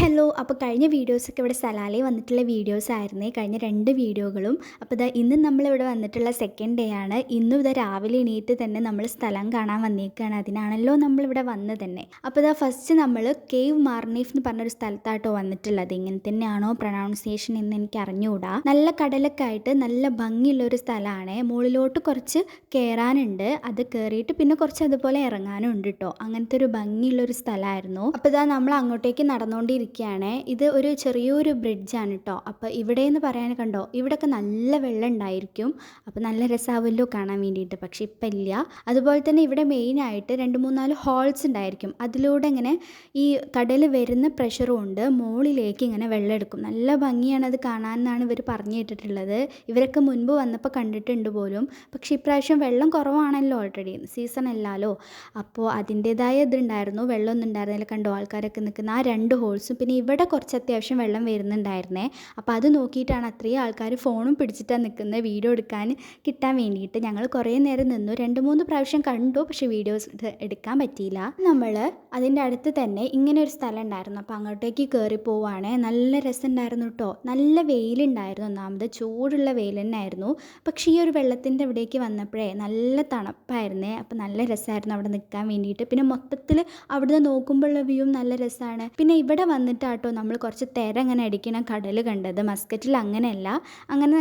Hello. അപ്പോൾ കഴിഞ്ഞ വീഡിയോസൊക്കെ ഇവിടെ സലാലയിൽ വന്നിട്ടുള്ള വീഡിയോസ് ആയിരുന്നേ, കഴിഞ്ഞ 2 വീഡിയോകളും. അപ്പോൾ ഇതാ ഇന്ന് നമ്മളിവിടെ വന്നിട്ടുള്ള സെക്കൻഡ് ഡേ ആണ്. ഇന്നും ഇതാ രാവിലെ എണീറ്റ് തന്നെ നമ്മൾ സ്ഥലം കാണാൻ വന്നേക്കാണ്. അതിനാണല്ലോ നമ്മളിവിടെ വന്നത് തന്നെ. അപ്പോൾ ഇതാ ഫസ്റ്റ് നമ്മൾ കേവ് മാർനീഫ് എന്ന് പറഞ്ഞൊരു സ്ഥലത്താട്ടോ വന്നിട്ടുള്ളത്. ഇങ്ങനെ തന്നെയാണോ പ്രൊനൗൺസിയേഷൻ എന്ന് എനിക്ക് അറിഞ്ഞുകൂടാ. നല്ല കടലൊക്കെ ആയിട്ട് നല്ല ഭംഗിയുള്ളൊരു സ്ഥലമാണ്. മുകളിലോട്ട് കുറച്ച് കയറാനുണ്ട്, അത് കയറിയിട്ട് പിന്നെ കുറച്ച് അതുപോലെ ഇറങ്ങാനും ഉണ്ട് കേട്ടോ. അങ്ങനത്തെ ഒരു ഭംഗിയുള്ളൊരു സ്ഥലമായിരുന്നു. അപ്പോൾ ഇതാ നമ്മൾ അങ്ങോട്ടേക്ക് നടന്നുകൊണ്ടിരിക്കുകയാണ്. ഇത് ഒരു ചെറിയൊരു ബ്രിഡ്ജാണ് കേട്ടോ. അപ്പോൾ ഇവിടെ എന്ന് പറയാൻ കണ്ടോ, ഇവിടെയൊക്കെ നല്ല വെള്ളം ഉണ്ടായിരിക്കും. അപ്പോൾ നല്ല രസമാവുമല്ലോ കാണാൻ വേണ്ടിയിട്ട്. പക്ഷെ ഇപ്പം ഇല്ല. അതുപോലെ തന്നെ ഇവിടെ മെയിനായിട്ട് 2-3-4 ഹോൾസ് ഉണ്ടായിരിക്കും. അതിലൂടെ ഇങ്ങനെ ഈ കടൽ വരുന്ന പ്രഷറും കൊണ്ട് മുകളിലേക്ക് ഇങ്ങനെ വെള്ളം എടുക്കും. നല്ല ഭംഗിയാണ് അത് കാണാൻ എന്നാണ് ഇവർ പറഞ്ഞു കേട്ടിട്ടുള്ളത്. ഇവരൊക്കെ മുൻപ് വന്നപ്പോൾ കണ്ടിട്ടുണ്ട് പോലും. പക്ഷേ ഇപ്രാവശ്യം വെള്ളം കുറവാണല്ലോ, ഓൾറെഡി സീസൺ അല്ലല്ലോ. അപ്പോൾ അതിൻ്റേതായ ഇതുണ്ടായിരുന്നു. വെള്ളമൊന്നും ഉണ്ടായിരുന്നില്ല. കണ്ടോ ആൾക്കാരൊക്കെ നിൽക്കുന്ന ആ 2 ഹോൾസും. പിന്നെ ഇവിടെ കുറച്ച് അത്യാവശ്യം വെള്ളം വരുന്നുണ്ടായിരുന്നേ. അപ്പോൾ അത് നോക്കിയിട്ടാണ് അത്രയും ആൾക്കാർ ഫോണും പിടിച്ചിട്ടാണ് നിൽക്കുന്നത്, വീഡിയോ എടുക്കാൻ കിട്ടാൻ വേണ്ടിയിട്ട്. ഞങ്ങൾ കുറേ നേരം നിന്നു, 2-3 പ്രാവശ്യം കണ്ടു, പക്ഷേ വീഡിയോസ് എടുക്കാൻ പറ്റിയില്ല. നമ്മൾ അതിൻ്റെ അടുത്ത് തന്നെ ഇങ്ങനെ ഒരു സ്ഥലം ഉണ്ടായിരുന്നു. അപ്പോൾ അങ്ങോട്ടേക്ക് കയറി പോവുകയാണേ. നല്ല രസമുണ്ടായിരുന്നു കേട്ടോ. നല്ല വെയിലുണ്ടായിരുന്നു. ഒന്നാമത് ചൂടുള്ള വെയിൽ തന്നെയായിരുന്നു. പക്ഷേ ഈ ഒരു വെള്ളത്തിൻ്റെ ഇവിടേക്ക് വന്നപ്പോഴേ നല്ല തണുപ്പായിരുന്നേ. അപ്പോൾ നല്ല രസമായിരുന്നു അവിടെ നിൽക്കാൻ വേണ്ടിയിട്ട്. പിന്നെ മൊത്തത്തിൽ അവിടുന്ന് നോക്കുമ്പോഴുള്ള വ്യൂ നല്ല രസമാണ്. പിന്നെ ഇവിടെ വന്നിട്ടാട്ടോ നമ്മൾ കുറച്ച് തിര അങ്ങനെ അടിക്കണ കടൽ കണ്ടത്. മസ്കറ്റിൽ അങ്ങനെയല്ല, അങ്ങനെ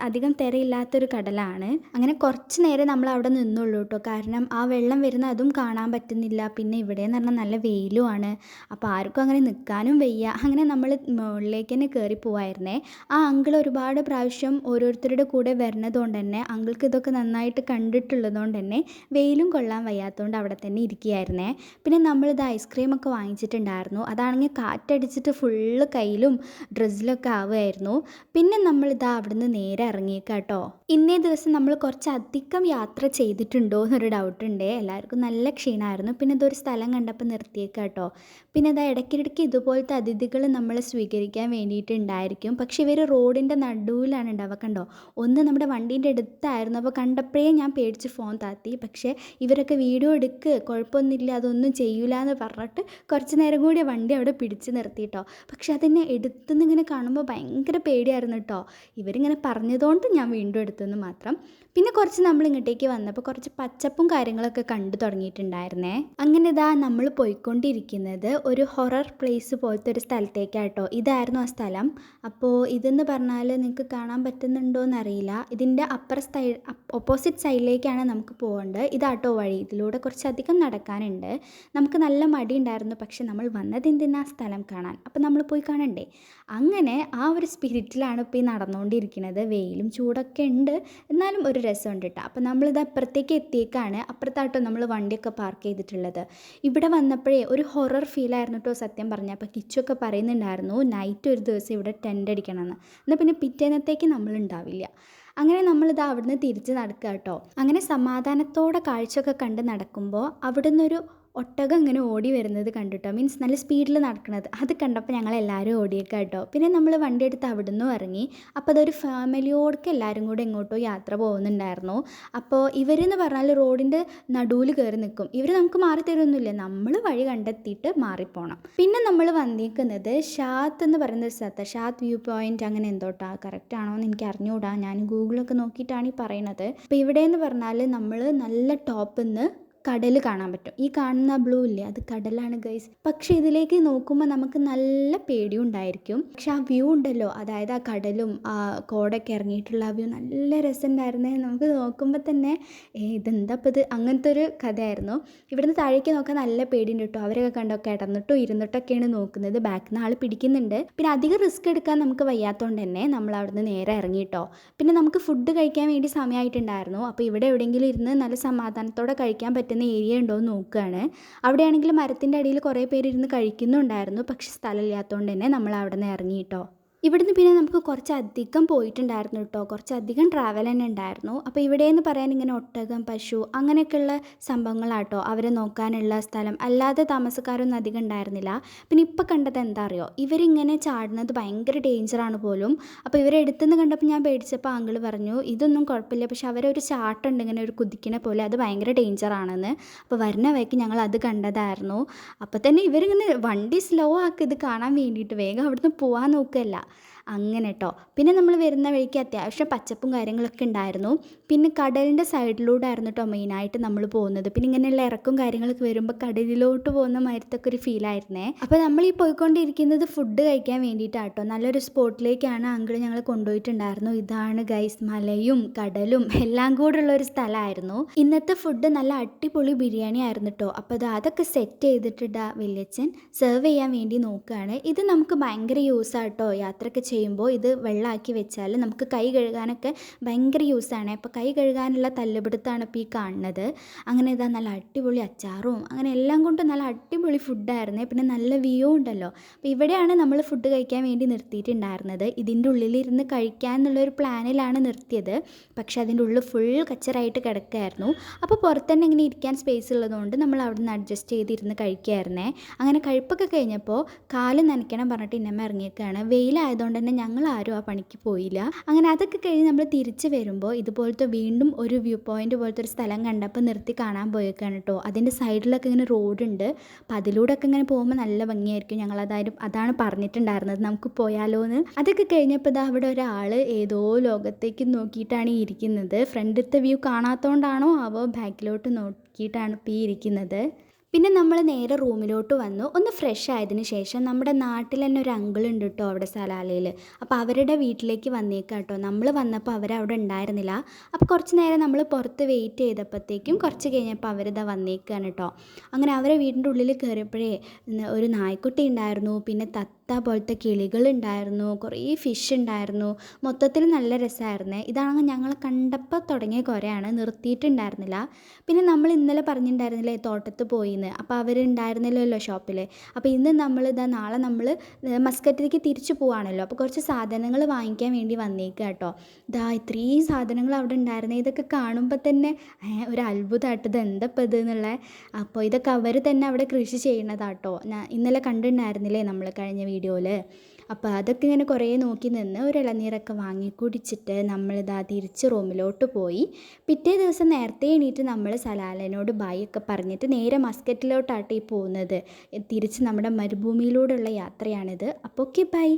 അധികം തിരയില്ലാത്തൊരു കടലാണ്. അങ്ങനെ കുറച്ച് നേരം നമ്മൾ അവിടെ നിന്നുള്ളൂ കേട്ടോ. കാരണം ആ വെള്ളം വരുന്ന അതും കാണാൻ പറ്റുന്നില്ല. പിന്നെ ഇവിടെ എന്ന് പറഞ്ഞാൽ നല്ല വെയിലുമാണ്. അപ്പോൾ ആർക്കും അങ്ങനെ നിൽക്കാനും വയ്യ. അങ്ങനെ നമ്മൾ മുകളിലേക്ക് തന്നെ കയറി പോവായിരുന്നേ. ആ അങ്കിൾ ഒരുപാട് പ്രാവശ്യം ഓരോരുത്തരുടെ കൂടെ വരുന്നതുകൊണ്ട് തന്നെ അങ്കിൾക്ക് ഇതൊക്കെ നന്നായിട്ട് കണ്ടിട്ടുള്ളതുകൊണ്ട് തന്നെ വെയിലും കൊള്ളാൻ വയ്യാത്തതുകൊണ്ട് അവിടെ തന്നെ ഇരിക്കുകയായിരുന്നേ. പിന്നെ നമ്മളിത് ഐസ്ക്രീമൊക്കെ വാങ്ങിച്ചിട്ടുണ്ടായിരുന്നു. അതാണെങ്കിൽ കാറ്റടിച്ചിട്ട് ഫുള്ള് കയ്യിലും ഡ്രസ്സിലൊക്കെ ആവുമായിരുന്നു. പിന്നെ നമ്മളിതാ അവിടുന്ന് നേരെ ഇറങ്ങിയേക്കാട്ടോ. ഇന്നേ ദിവസം നമ്മൾ കുറച്ചധികം യാത്ര ചെയ്തിട്ടുണ്ടോ എന്നൊരു ഡൗട്ടുണ്ട്. എല്ലാവർക്കും നല്ല ക്ഷീണമായിരുന്നു. പിന്നെ ഇതൊരു സ്ഥലം കണ്ടപ്പോൾ നിർത്തിയേക്കാട്ടോ. പിന്നെ ഇതാ ഇടയ്ക്കിടയ്ക്ക് ഇതുപോലത്തെ അതിഥികൾ നമ്മളെ സ്വീകരിക്കാൻ വേണ്ടിയിട്ടുണ്ടായിരിക്കും. പക്ഷേ ഇവർ റോഡിൻ്റെ നടുവിലാണ് ഉണ്ടാവുക. കണ്ടോ, ഒന്ന് നമ്മുടെ വണ്ടീൻ്റെ അടുത്തായിരുന്നു. അപ്പോൾ കണ്ടപ്പോഴേ ഞാൻ പേടിച്ച് ഫോൺ താത്തി. പക്ഷേ ഇവരൊക്കെ വീഡിയോ എടുക്ക്, കുഴപ്പമൊന്നുമില്ല, അതൊന്നും ചെയ്യൂല എന്ന് പറഞ്ഞിട്ട് കുറച്ച് നേരം കൂടി വണ്ടി അവിടെ പിടിച്ച് നിർത്തിയിട്ടോ. പക്ഷെ അതിനെ എടുത്തുനിന്ന് ഇങ്ങനെ കാണുമ്പോൾ ഭയങ്കര പേടിയായിരുന്നു കേട്ടോ. ഇവരിങ്ങനെ പറഞ്ഞതുകൊണ്ട് ഞാൻ വീണ്ടും എടുത്തെന്ന് മാത്രം. പിന്നെ കുറച്ച് നമ്മൾ ഇങ്ങോട്ടേക്ക് വന്നപ്പോൾ കുറച്ച് പച്ചപ്പും കാര്യങ്ങളൊക്കെ കണ്ടു തുടങ്ങിയിട്ടുണ്ടായിരുന്നേ. അങ്ങനെ ഇതാ നമ്മൾ പോയിക്കൊണ്ടിരിക്കുന്നത് ഒരു ഹൊറർ പ്ലേസ് പോലത്തെ ഒരു സ്ഥലത്തേക്കാട്ടോ. ഇതായിരുന്നു ആ സ്ഥലം. അപ്പോൾ ഇതെന്ന് പറഞ്ഞാൽ നിങ്ങൾക്ക് കാണാൻ പറ്റുന്നുണ്ടോ എന്നറിയില്ല. ഇതിൻ്റെ ഓപ്പോസിറ്റ് സൈഡിലേക്കാണ് നമുക്ക് പോകേണ്ടത്. ഇതാട്ടോ വഴി. ഇതിലൂടെ കുറച്ചധികം നടക്കാനുണ്ട്. നമുക്ക് നല്ല മടി ഉണ്ടായിരുന്നു. പക്ഷെ നമ്മൾ വന്നത് എന്തിനാ സ്ഥലം കാണാൻ. അപ്പോൾ നമ്മൾ പോയി കാണണ്ടേ. അങ്ങനെ ആ ഒരു സ്പിരിറ്റിലാണ് ഇപ്പോൾ ഈ നടന്നുകൊണ്ടിരിക്കുന്നത്. വെയിലും ചൂടൊക്കെ ഉണ്ട്, എന്നാലും ഒരു രസമുണ്ട് കേട്ടോ. അപ്പോൾ നമ്മളിത് അപ്പുറത്തേക്ക് എത്തിയേക്കാണ്. അപ്പുറത്താട്ടോ നമ്മൾ വണ്ടിയൊക്കെ പാർക്ക് ചെയ്തിട്ടുള്ളത്. ഇവിടെ വന്നപ്പോഴേ ഒരു ഹൊറർ ഫീലായിരുന്നു കേട്ടോ സത്യം പറഞ്ഞാൽ. അപ്പോൾ കിച്ചൊക്കെ പറയുന്നുണ്ടായിരുന്നു നൈറ്റ് ഒരു ദിവസം ഇവിടെ ടെൻ്റ് അടിക്കണമെന്ന്. എന്നാൽ പിന്നെ പിറ്റേന്നത്തേക്ക് നമ്മളുണ്ടാവില്ല. അങ്ങനെ നമ്മളിത് അവിടുന്ന് തിരിച്ച് നടക്കുക കേട്ടോ. അങ്ങനെ സമാധാനത്തോടെ കാഴ്ചയൊക്കെ കണ്ട് നടക്കുമ്പോൾ അവിടെ നിന്നൊരു ഒട്ടകം ഇങ്ങനെ ഓടി വരുന്നത് കണ്ടിട്ടോ. മീൻസ് നല്ല സ്പീഡിൽ നടക്കുന്നത്. അത് കണ്ടപ്പോൾ ഞങ്ങളെല്ലാവരും ഓടിയേക്കാം കേട്ടോ. പിന്നെ നമ്മൾ വണ്ടി എടുത്ത് അവിടെ നിന്നും ഇറങ്ങി. അപ്പോൾ അതൊരു ഫാമിലിയോടൊക്കെ എല്ലാവരും കൂടെ എങ്ങോട്ടോ യാത്ര പോകുന്നുണ്ടായിരുന്നു. അപ്പോൾ ഇവരെന്ന് പറഞ്ഞാൽ റോഡിൻ്റെ നടുവിൽ കയറി നിൽക്കും. ഇവർ നമുക്ക് മാറി തരുമൊന്നുമില്ല, നമ്മൾ വഴി കണ്ടെത്തിയിട്ട് മാറിപ്പോണം. പിന്നെ നമ്മൾ വന്നിരിക്കുന്നത് ഷാത്ത് എന്ന് പറയുന്ന ഒരു സ്ഥലത്ത്, ഷാത്ത് വ്യൂ പോയിൻ്റ് അങ്ങനെ എന്തോട്ടാ, കറക്റ്റ് ആണോ എന്ന് എനിക്ക് അറിഞ്ഞുകൂടാ. ഞാൻ ഗൂഗിളൊക്കെ നോക്കിയിട്ടാണ് ഈ പറയുന്നത്. അപ്പോൾ ഇവിടെയെന്ന് പറഞ്ഞാൽ നമ്മൾ നല്ല ടോപ്പിൽ നിന്ന് കടൽ കാണാൻ പറ്റും. ഈ കാണുന്ന ബ്ലൂ ഇല്ലേ, അത് കടലാണ് ഗൈസ്. പക്ഷെ ഇതിലേക്ക് നോക്കുമ്പോൾ നമുക്ക് നല്ല പേടിയും ഉണ്ടായിരിക്കും. പക്ഷെ ആ വ്യൂ ഉണ്ടല്ലോ, അതായത് ആ കടലും ആ കോടൊക്കെ ഇറങ്ങിയിട്ടുള്ള ആ വ്യൂ നല്ല രസമുണ്ടായിരുന്നേ. നമുക്ക് നോക്കുമ്പോൾ തന്നെ ഇതെന്താ ഇപ്പം ഇത്, അങ്ങനത്തെ ഒരു കഥയായിരുന്നു. ഇവിടുന്ന് താഴേക്ക് നോക്കാൻ നല്ല പേടിയുണ്ട് കേട്ടോ. അവരൊക്കെ കണ്ടോ കിടന്നിട്ടോ ഇരുന്നിട്ടൊക്കെയാണ് നോക്കുന്നത്. ബാക്കിൽ നിന്ന് ആൾ പിടിക്കുന്നുണ്ട്. പിന്നെ അധികം റിസ്ക് എടുക്കാൻ നമുക്ക് വയ്യാത്തതുകൊണ്ട് തന്നെ നമ്മൾ അവിടുന്ന് നേരെ ഇറങ്ങിയിട്ടോ. പിന്നെ നമുക്ക് ഫുഡ് കഴിക്കാൻ വേണ്ടി സമയമായിട്ടുണ്ടായിരുന്നു. അപ്പോൾ ഇവിടെ എവിടെയെങ്കിലും ഇരുന്ന് നല്ല സമാധാനത്തോടെ കഴിക്കാൻ പറ്റുന്ന ഏരിയ ഉണ്ടോ എന്ന് നോക്കുകയാണ്. അവിടെയാണെങ്കിൽ മരത്തിൻ്റെ അടിയിൽ കുറേ പേര് ഇരുന്ന് കഴിക്കുന്നുണ്ടായിരുന്നു. പക്ഷെ സ്ഥലമില്ലാത്തതുകൊണ്ട് തന്നെ നമ്മൾ അവിടെ നിന്ന് ഇറങ്ങിയിട്ടോ. ഇവിടുന്ന് പിന്നെ നമുക്ക് കുറച്ചധികം പോയിട്ടുണ്ടായിരുന്നു കേട്ടോ. കുറച്ചധികം ട്രാവൽ തന്നെ ഉണ്ടായിരുന്നു. അപ്പോൾ ഇവിടെയെന്ന് പറയാൻ ഇങ്ങനെ ഒട്ടകം, പശു അങ്ങനെയൊക്കെയുള്ള സംഭവങ്ങളാട്ടോ അവരെ നോക്കാനുള്ള സ്ഥലം. അല്ലാതെ താമസക്കാരൊന്നും അധികം ഉണ്ടായിരുന്നില്ല. പിന്നെ ഇപ്പോൾ കണ്ടത് എന്താ അറിയോ, ഇവരിങ്ങനെ ചാടുന്നത് ഭയങ്കര ഡേഞ്ചറാണ് പോലും. അപ്പോൾ ഇവരെ അടുത്തുനിന്ന് കണ്ടപ്പോൾ ഞാൻ പേടിച്ചപ്പോൾ അങ്കിള് പറഞ്ഞു ഇതൊന്നും കുഴപ്പമില്ല, പക്ഷെ അവരൊരു ചാട്ടമുണ്ട് ഇങ്ങനെ ഒരു കുതിക്കണ പോലെ, അത് ഭയങ്കര ഡേഞ്ചറാണെന്ന്. അപ്പോൾ വരുന്ന വഴിക്ക് ഞങ്ങൾ അത് കണ്ടതായിരുന്നു. അപ്പോൾ തന്നെ ഇവരിങ്ങനെ വണ്ടി സ്ലോ ആക്കി ഇത് കാണാൻ വേണ്ടിയിട്ട് വേഗം അവിടുന്ന് പോകാൻ നോക്കുകയല്ല. അങ്ങനെ കേട്ടോ. പിന്നെ നമ്മൾ വരുന്ന വഴിക്ക് അത്യാവശ്യം പച്ചപ്പും കാര്യങ്ങളൊക്കെ ഉണ്ടായിരുന്നു. പിന്നെ കടലിൻ്റെ സൈഡിലൂടെ ആയിരുന്നു കേട്ടോ മെയിനായിട്ട് നമ്മൾ പോകുന്നത്. പിന്നെ ഇങ്ങനെയുള്ള ഇറക്കും കാര്യങ്ങളൊക്കെ വരുമ്പോൾ കടലിലോട്ട് പോകുന്ന മാതിരത്തൊക്കെ ഒരു ഫീലായിരുന്നേ. അപ്പോൾ നമ്മൾ ഈ പോയിക്കൊണ്ടിരിക്കുന്നത് ഫുഡ് കഴിക്കാൻ വേണ്ടിയിട്ടാട്ടോ. നല്ലൊരു സ്പോട്ടിലേക്കാണ് അങ്കിൾ ഞങ്ങൾ കൊണ്ടുപോയിട്ടുണ്ടായിരുന്നു. ഇതാണ് ഗൈസ്, മലയും കടലും എല്ലാം കൂടെ ഉള്ള ഒരു സ്ഥലമായിരുന്നു. ഇന്നത്തെ ഫുഡ് നല്ല അടിപൊളി ബിരിയാണി ആയിരുന്നു കേട്ടോ. അപ്പോൾ അതൊക്കെ സെറ്റ് ചെയ്തിട്ടിട്ട് വലിയച്ഛൻ സെർവ് ചെയ്യാൻ വേണ്ടി നോക്കുകയാണ്. ഇത് നമുക്ക് ഭയങ്കര യൂസാട്ടോ യാത്രയൊക്കെ ചെയ്യുമ്പോൾ. ഇത് വെള്ളമാക്കി വെച്ചാൽ നമുക്ക് കൈ കഴുകാനൊക്കെ ഭയങ്കര യൂസാണ്. അപ്പോൾ കൈ കഴുകാനുള്ള തല്ലുപിടുത്താണ് ഇപ്പോൾ ഈ കാണുന്നത്. അങ്ങനെ ഇതാ നല്ല അടിപൊളി അച്ചാറും അങ്ങനെ എല്ലാം കൊണ്ട് നല്ല അടിപൊളി ഫുഡായിരുന്നു. പിന്നെ നല്ല വ്യൂ ഉണ്ടല്ലോ. അപ്പോൾ ഇവിടെയാണ് നമ്മൾ ഫുഡ് കഴിക്കാൻ വേണ്ടി നിർത്തിയിട്ടുണ്ടായിരുന്നത്. ഇതിൻ്റെ ഉള്ളിലിരുന്ന് കഴിക്കാൻ എന്നുള്ളൊരു പ്ലാനിലാണ് നിർത്തിയത്. പക്ഷേ അതിൻ്റെ ഉള്ളിൽ ഫുൾ കച്ചറായിട്ട് കിടക്കുകയായിരുന്നു. അപ്പോൾ പുറത്തുതന്നെ ഇങ്ങനെ ഇരിക്കാൻ സ്പേസ് ഉള്ളതുകൊണ്ട് നമ്മൾ അവിടെ നിന്ന് അഡ്ജസ്റ്റ് ചെയ്തിരുന്ന് കഴിക്കുകയായിരുന്നേ. അങ്ങനെ കഴിപ്പൊക്കെ കഴിഞ്ഞപ്പോൾ കാല് നനയ്ക്കണം പറഞ്ഞിട്ട് ഇന്നമ്മ ഇറങ്ങിയേക്കാണ്. വെയിലായതുകൊണ്ട് തന്നെ ഞങ്ങൾ ആരും ആ പണിക്ക് പോയില്ല. അങ്ങനെ അതൊക്കെ കഴിഞ്ഞ് നമ്മൾ തിരിച്ച് വരുമ്പോൾ ഇതുപോലത്തെ വീണ്ടും ഒരു വ്യൂ പോയിൻ്റ് പോലത്തെ ഒരു സ്ഥലം കണ്ടപ്പോൾ നിർത്തി കാണാൻ പോയേക്കാണ് കേട്ടോ. അതിൻ്റെ സൈഡിലൊക്കെ ഇങ്ങനെ റോഡുണ്ട്. അപ്പോൾ അതിലൂടെയൊക്കെ ഇങ്ങനെ പോകുമ്പോൾ നല്ല ഭംഗിയായിരിക്കും. ഞങ്ങൾ അതാണ് പറഞ്ഞിട്ടുണ്ടായിരുന്നത് നമുക്ക് പോയാലോ എന്ന്. അതൊക്കെ കഴിഞ്ഞപ്പോൾ ഇതാ അവിടെ ഒരാൾ ഏതോ ലോകത്തേക്ക് നോക്കിയിട്ടാണ് ഈ ഇരിക്കുന്നത്. ഫ്രണ്ടിലത്തെ വ്യൂ കാണാത്തതുകൊണ്ടാണോ ആവോ ബാക്കിലോട്ട് നോക്കിയിട്ടാണ് ഇപ്പോൾ ഈ ഇരിക്കുന്നത്. പിന്നെ നമ്മൾ നേരെ റൂമിലോട്ട് വന്നു. ഒന്ന് ഫ്രഷ് ആയതിന് ശേഷം നമ്മുടെ നാട്ടിൽ തന്നെ ഒരു അങ്കിളുണ്ട് കേട്ടോ അവിടെ സലാലയിൽ. അപ്പോൾ അവരുടെ വീട്ടിലേക്ക് വന്നേക്കാം കേട്ടോ. നമ്മൾ വന്നപ്പോൾ അവരവിടെ ഉണ്ടായിരുന്നില്ല. അപ്പോൾ കുറച്ച് നേരം നമ്മൾ പുറത്ത് വെയിറ്റ് ചെയ്തപ്പോഴത്തേക്കും കുറച്ച് കഴിഞ്ഞപ്പോൾ അവരിതാ വന്നേക്കാണ് കേട്ടോ. അങ്ങനെ അവരെ വീടിൻ്റെ ഉള്ളിൽ കയറിയപ്പോഴേ ഒരു നായ്ക്കുട്ടി ഉണ്ടായിരുന്നു, പിന്നെ തത്ത പോലത്തെ കിളികളുണ്ടായിരുന്നു, കുറേ ഫിഷ് ഉണ്ടായിരുന്നു. മൊത്തത്തിൽ നല്ല രസമായിരുന്നേ. ഇതാണെങ്കിൽ ഞങ്ങൾ കണ്ടപ്പോൾ തുടങ്ങിയ കുറേയാണ്, നിർത്തിയിട്ടുണ്ടായിരുന്നില്ല. പിന്നെ നമ്മൾ ഇന്നലെ പറഞ്ഞിട്ടുണ്ടായിരുന്നില്ലേ തോട്ടത്ത് പോയി എന്ന്. അപ്പോൾ അവരുണ്ടായിരുന്നില്ലല്ലോ ഷോപ്പിൽ. അപ്പോൾ ഇന്ന് നാളെ നമ്മൾ മസ്കറ്റിലേക്ക് തിരിച്ചു പോവാണല്ലോ. അപ്പോൾ കുറച്ച് സാധനങ്ങൾ വാങ്ങിക്കാൻ വേണ്ടി വന്നേക്കുക കേട്ടോ. ഇത്രയും സാധനങ്ങൾ അവിടെ ഉണ്ടായിരുന്നത്. ഇതൊക്കെ കാണുമ്പോൾ തന്നെ ഒരു അത്ഭുതമായിട്ട് ഇത് എന്തപ്പോൾ ഇത് എന്നുള്ള. അപ്പോൾ ഇതൊക്കെ അവർ തന്നെ അവിടെ കൃഷി ചെയ്യണതാട്ടോ. ഞാൻ ഇന്നലെ കണ്ടിട്ടുണ്ടായിരുന്നില്ലേ നമ്മൾ കഴിഞ്ഞ വീഡിയോയിൽ. അപ്പോൾ അതൊക്കെ ഇങ്ങനെ കുറേ നോക്കി നിന്ന് ഒരു ഇളനീരൊക്കെ വാങ്ങി കുടിച്ചിട്ട് തിരിച്ച് റൂമിലോട്ട് പോയി. പിറ്റേ ദിവസം നേരത്തെ എണീറ്റ് നമ്മൾ സലാലനോട് ബായ് ഒക്കെ പറഞ്ഞിട്ട് നേരെ മസ്കറ്റിലോട്ടാണ് ഈ പോകുന്നത്. തിരിച്ച് നമ്മുടെ മരുഭൂമിയിലൂടെയുള്ള യാത്രയാണിത്. അപ്പോൾ ഓക്കെ ബൈ.